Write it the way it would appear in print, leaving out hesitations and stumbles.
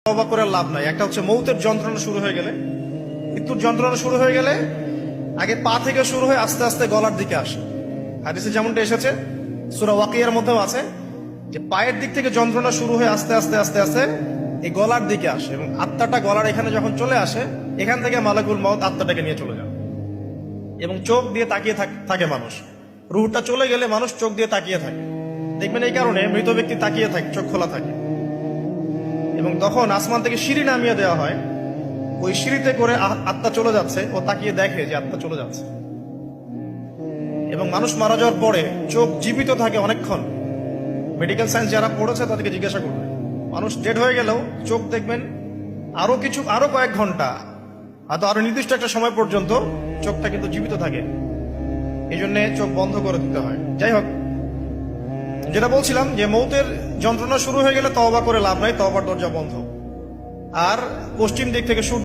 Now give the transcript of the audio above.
তওবা করে লাভ নাই। একটা হচ্ছে মৌতের যন্ত্রণা শুরু হয়ে গেলে, মৃত্যুর যন্ত্রণা শুরু হয়ে গেলে আগে পা থেকে শুরু হয়ে আস্তে আস্তে গলার দিকে আসে। হাদিসে যেমনটা এসেছে, সূরা ওয়াকিয়ার মধ্যেও আছে যে পায়ের দিক থেকে যন্ত্রণা শুরু হয়ে আস্তে আস্তে আস্তে আস্তে এই গলার দিকে আসে, এবং আত্মাটা গলার এখানে যখন চলে আসে, এখান থেকে মালাকুল মউত আত্মাটাকে নিয়ে চলে যায়। এবং চোখ দিয়ে তাকিয়ে থাকে মানুষ। রুহটা চলে গেলে মানুষ চোখ দিয়ে তাকিয়ে থাকে, দেখবেন এই কারণে মৃত ব্যক্তি তাকিয়ে থাকে, চোখ খোলা থাকে। এবং তখন আসমান থেকে সিঁড়ি নামিয়ে দেওয়া হয়, ওই সিঁড়িতে করে আত্মা চলে যাচ্ছে, ও তাকিয়ে দেখে যে আত্মা চলে যাচ্ছে। এবং মানুষ মারা যাওয়ার পরে চোখ জীবিত থাকে অনেকক্ষণ। মেডিকেল সায়েন্স যারা পড়েছে তাদেরকে জিজ্ঞাসা করবে, মানুষ ডেড হয়ে গেলেও চোখ দেখবেন আরো কয়েক ঘন্টা, হয়তো আরো নির্দিষ্ট একটা সময় পর্যন্ত চোখটা কিন্তু জীবিত থাকে। এই জন্য চোখ বন্ধ করে দিতে হয়। যাই হোক, যেটা বলছিলাম যে মৌতের যন্ত্রণা শুরু হয়ে গেলে তওবা করে লাভ নাই, তওবার দরজা বন্ধ। আর পশ্চিম দিক থেকে